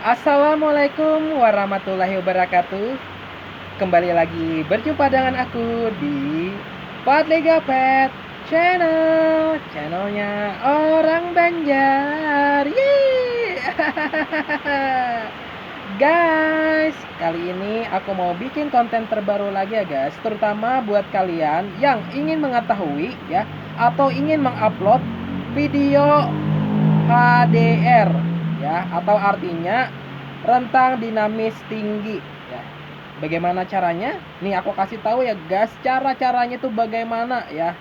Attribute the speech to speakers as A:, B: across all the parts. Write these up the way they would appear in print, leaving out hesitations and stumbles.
A: Assalamualaikum warahmatullahi wabarakatuh. Kembali lagi berjumpa dengan aku di Padlega Pet Channel. Channelnya orang Banjar. Yeay. Guys, kali ini aku mau bikin konten terbaru lagi ya guys. Terutama buat kalian yang ingin mengetahui ya, atau ingin mengupload video HDR ya, atau artinya rentang dinamis tinggi ya. Bagaimana caranya? Nih aku kasih tahu ya guys, cara-caranya tuh bagaimana ya.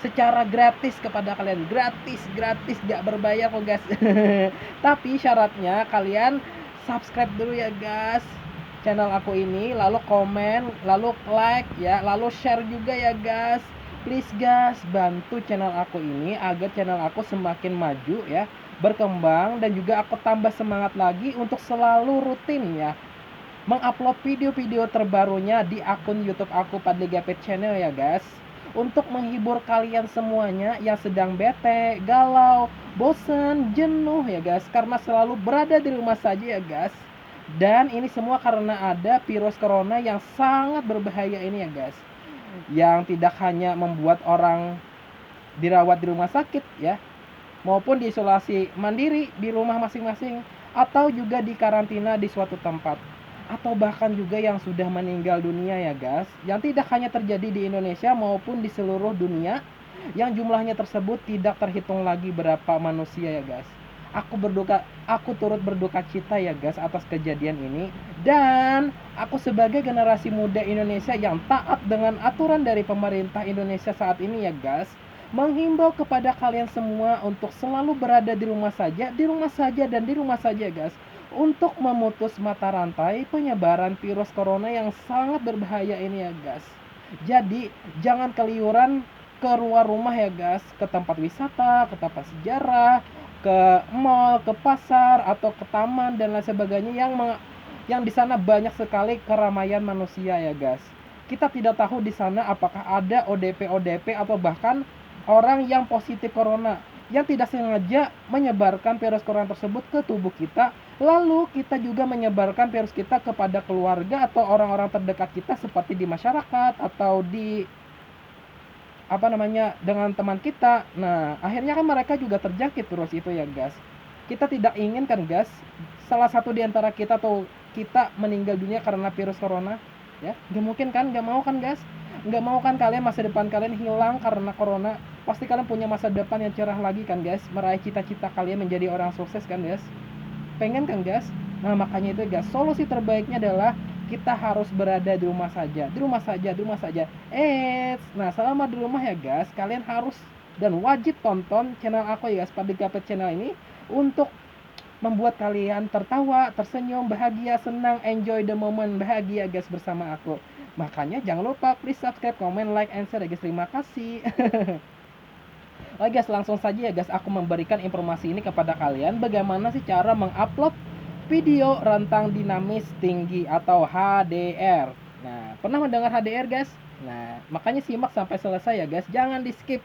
A: Secara gratis kepada kalian, gratis gak berbayar kok guys. Tapi syaratnya kalian subscribe dulu ya guys channel aku ini, lalu komen, lalu like ya, lalu share juga ya guys. Please guys, bantu channel aku ini agar channel aku semakin maju ya, berkembang, dan juga aku tambah semangat lagi untuk selalu rutin ya mengupload video-video terbarunya di akun YouTube aku Padlega Pet Channel ya guys. Untuk menghibur kalian semuanya yang sedang bete, galau, bosen, jenuh ya guys, karena selalu berada di rumah saja ya guys. Dan ini semua karena ada virus corona yang sangat berbahaya ini ya guys, yang tidak hanya membuat orang dirawat di rumah sakit ya, maupun diisolasi mandiri di rumah masing-masing, atau juga di karantina di suatu tempat, atau bahkan juga yang sudah meninggal dunia ya guys, yang tidak hanya terjadi di Indonesia maupun di seluruh dunia, yang jumlahnya tersebut tidak terhitung lagi berapa manusia ya guys. Aku turut berduka cita ya guys atas kejadian ini. Dan aku sebagai generasi muda Indonesia yang taat dengan aturan dari pemerintah Indonesia saat ini ya guys, menghimbau kepada kalian semua untuk selalu berada di rumah saja, dan di rumah saja guys, untuk memutus mata rantai penyebaran virus corona yang sangat berbahaya ini ya guys. Jadi jangan keliuran keluar rumah ya guys, ke tempat wisata, ke tempat sejarah, ke mall, ke pasar, atau ke taman dan lain sebagainya yang di sana banyak sekali keramaian manusia ya guys. Kita tidak tahu di sana apakah ada ODP atau bahkan orang yang positif corona yang tidak sengaja menyebarkan virus corona tersebut ke tubuh kita, lalu kita juga menyebarkan virus kita kepada keluarga atau orang-orang terdekat kita seperti di masyarakat atau di dengan teman kita. Nah, akhirnya kan mereka juga terjangkit virus itu ya guys. Kita tidak ingin kan guys, salah satu di antara kita atau kita meninggal dunia karena virus corona ya. Gak mungkin kan, gak mau kan guys. Gak mau kan kalian masa depan kalian hilang karena corona. Pasti kalian punya masa depan yang cerah lagi kan guys, meraih cita-cita kalian menjadi orang sukses kan guys. Pengen kan guys? Nah makanya itu guys, solusi terbaiknya adalah kita harus berada di rumah saja, nah selama di rumah ya guys, kalian harus dan wajib tonton channel aku ya guys, Padlega Pet Channel ini, untuk membuat kalian tertawa, tersenyum, bahagia, senang, enjoy the moment, bahagia guys bersama aku. Makanya jangan lupa please subscribe, comment, like, and share ya guys. Terima kasih. Oke guys, langsung saja ya guys, aku memberikan informasi ini kepada kalian bagaimana sih cara mengupload video rentang dinamis tinggi atau HDR. Nah, pernah mendengar HDR guys? Nah, makanya simak sampai selesai ya guys, jangan di skip.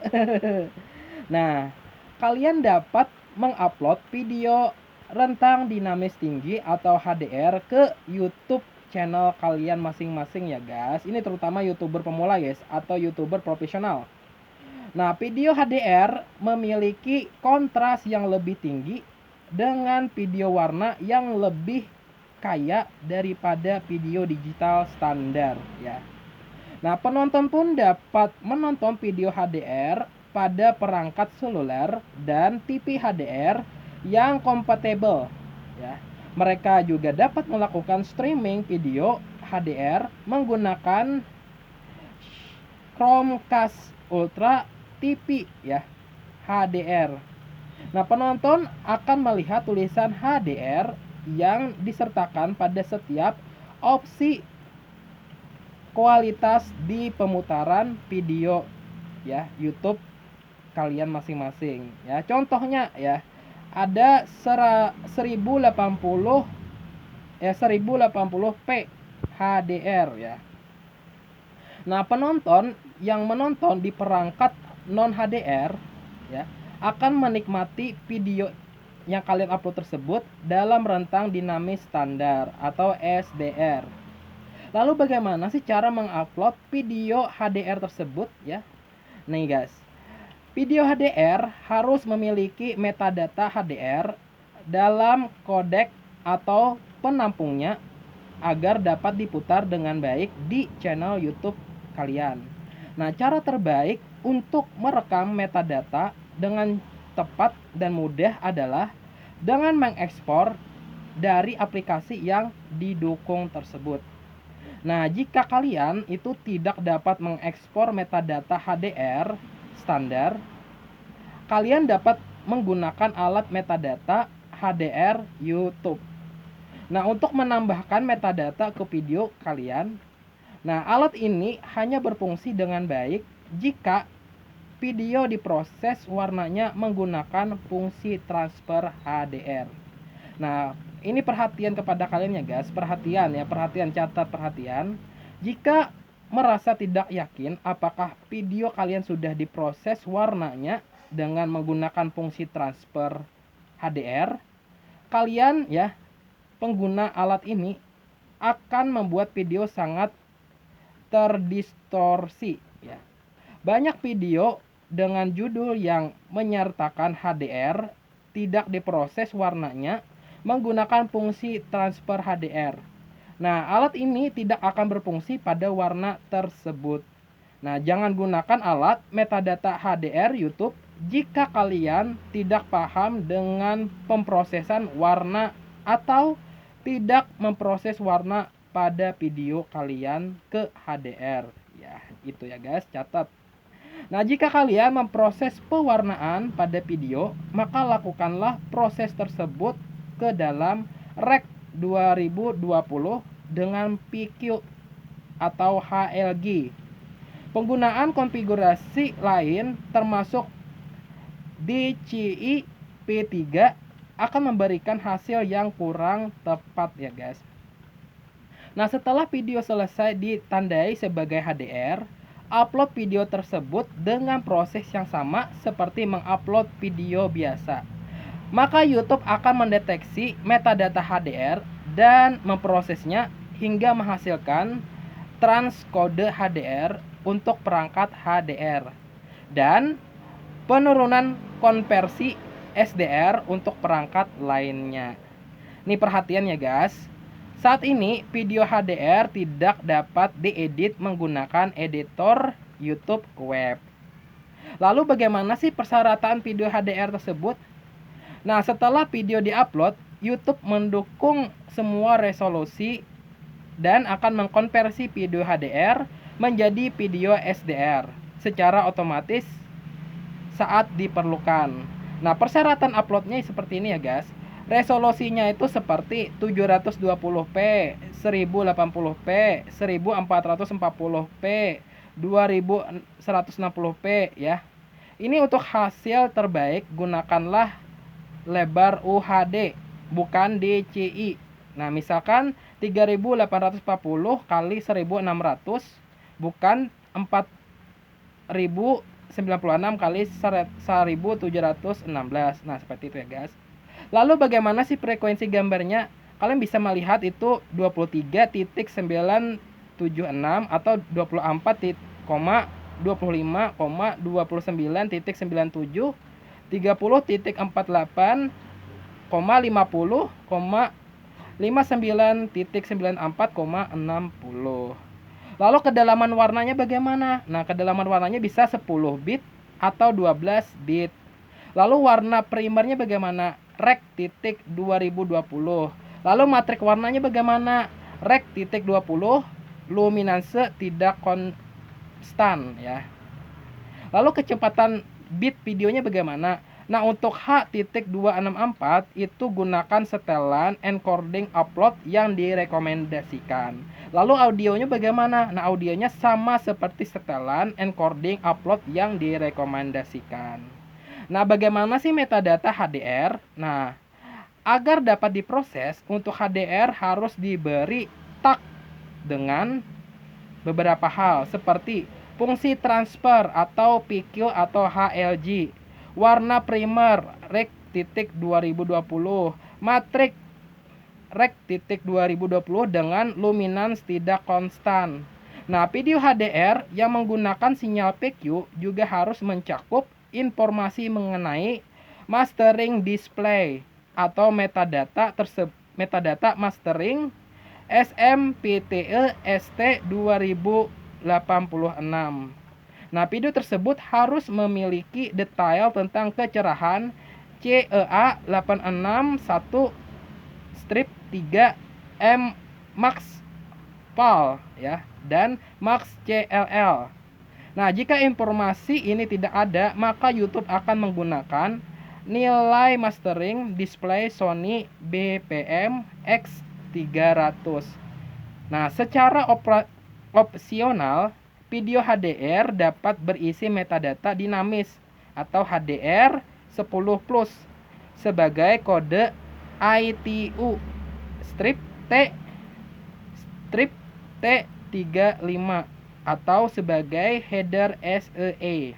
A: Nah, kalian dapat mengupload video rentang dinamis tinggi atau HDR ke YouTube channel kalian masing-masing ya guys. Ini terutama YouTuber pemula guys atau YouTuber profesional. Nah, video HDR memiliki kontras yang lebih tinggi dengan video warna yang lebih kaya daripada video digital standar ya. Nah, penonton pun dapat menonton video HDR pada perangkat seluler dan TV HDR yang kompatibel ya. Mereka juga dapat melakukan streaming video HDR menggunakan Chromecast Ultra TV ya, HDR. Nah, penonton akan melihat tulisan HDR yang disertakan pada setiap opsi kualitas di pemutaran video ya YouTube kalian masing-masing ya. Contohnya ya, ada 1080p HDR ya. Nah, penonton yang menonton di perangkat non HDR ya akan menikmati video yang kalian upload tersebut dalam rentang dinamis standar atau SDR. Lalu bagaimana sih cara mengupload video HDR tersebut ya? Nih guys, video HDR harus memiliki metadata HDR dalam kodek atau penampungnya agar dapat diputar dengan baik di channel YouTube kalian. Nah, cara terbaik untuk merekam metadata dengan tepat dan mudah adalah dengan mengekspor dari aplikasi yang didukung tersebut. Nah, jika kalian itu tidak dapat mengekspor metadata HDR standar, kalian dapat menggunakan alat metadata HDR YouTube. Nah, untuk menambahkan metadata ke video kalian, nah alat ini hanya berfungsi dengan baik jika video diproses warnanya menggunakan fungsi transfer HDR. Nah, ini perhatian kepada kalian ya guys, perhatian, catat perhatian. Jika merasa tidak yakin apakah video kalian sudah diproses warnanya dengan menggunakan fungsi transfer HDR, kalian ya pengguna alat ini akan membuat video sangat terdistorsi ya. Banyak video dengan judul yang menyertakan HDR tidak diproses warnanya menggunakan fungsi transfer HDR. Nah, alat ini tidak akan berfungsi pada warna tersebut. Nah, jangan gunakan alat metadata HDR YouTube jika kalian tidak paham dengan pemrosesan warna atau tidak memproses warna pada video kalian ke HDR. Ya, itu ya guys, catat. Nah, jika kalian memproses pewarnaan pada video, maka lakukanlah proses tersebut ke dalam Rec 2020 dengan PQ atau HLG. Penggunaan konfigurasi lain termasuk DCI P3 akan memberikan hasil yang kurang tepat ya guys. Nah, setelah video selesai ditandai sebagai HDR, upload video tersebut dengan proses yang sama seperti mengupload video biasa. Maka YouTube akan mendeteksi metadata HDR dan memprosesnya hingga menghasilkan transkode HDR untuk perangkat HDR dan penurunan konversi SDR untuk perangkat lainnya. Ini perhatian ya guys. Saat ini video HDR tidak dapat diedit menggunakan editor YouTube web. Lalu bagaimana sih persyaratan video HDR tersebut? Nah, setelah video diupload, YouTube mendukung semua resolusi dan akan mengkonversi video HDR menjadi video SDR secara otomatis saat diperlukan. Nah, persyaratan uploadnya seperti ini ya guys. Resolusinya itu seperti 720p, 1080p, 1440p, 2160p ya. Ini untuk hasil terbaik gunakanlah lebar UHD bukan DCI. Nah, misalkan 3840 kali 1600 bukan 4096 kali 1716. Nah, seperti itu ya guys. Lalu bagaimana sih frekuensi gambarnya? Kalian bisa melihat itu 23.976 atau 24,25,29.97, 30.48, 50, 59.94,60. Lalu kedalaman warnanya bagaimana? Nah, kedalaman warnanya bisa 10 bit atau 12 bit. Lalu warna primernya bagaimana? Rec 2020. Lalu matrik warnanya bagaimana? Rec 20, luminance tidak konstan ya. Lalu kecepatan bit videonya bagaimana? Nah, untuk H.264 itu gunakan setelan encoding upload yang direkomendasikan. Lalu audionya bagaimana? Nah, audionya sama seperti setelan encoding upload yang direkomendasikan. Nah, bagaimana sih metadata HDR? Nah, agar dapat diproses, untuk HDR harus diberi tag dengan beberapa hal seperti fungsi transfer atau PQ atau HLG, warna primer, rec rec.2020, matriks rec.2020 dengan luminance tidak konstan. Nah, video HDR yang menggunakan sinyal PQ juga harus mencakup informasi mengenai mastering display atau metadata mastering SMPTE ST2086. Nah, video tersebut harus memiliki detail tentang kecerahan CEA 861-3 Max PAL ya dan Max CLL. Nah, jika informasi ini tidak ada, maka YouTube akan menggunakan nilai mastering display Sony BPM X300. Nah, secara opsional, video HDR dapat berisi metadata dinamis atau HDR 10+ sebagai kode ITU strip T35 atau sebagai header SEA.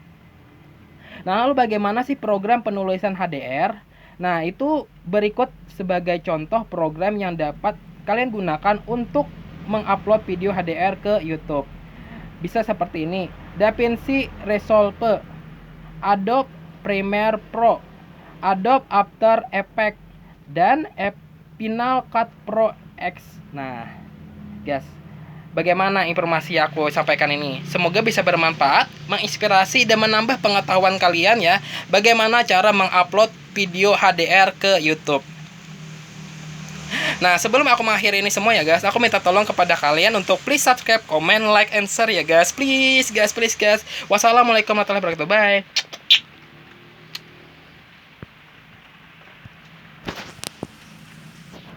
A: Nah, lalu bagaimana sih program penulisan HDR? Nah, itu berikut sebagai contoh program yang dapat kalian gunakan untuk mengupload video HDR ke YouTube. Bisa seperti ini: DaVinci Resolve, Adobe Premiere Pro, Adobe After Effects, dan Final Cut Pro X. Nah, guys, bagaimana informasi yang aku sampaikan ini? Semoga bisa bermanfaat, menginspirasi, dan menambah pengetahuan kalian ya, bagaimana cara mengupload video HDR ke YouTube. Nah, sebelum aku mengakhiri ini semua ya guys, aku minta tolong kepada kalian untuk please subscribe, comment, like, and share ya guys. Please guys. Wassalamualaikum warahmatullahi wabarakatuh. Bye.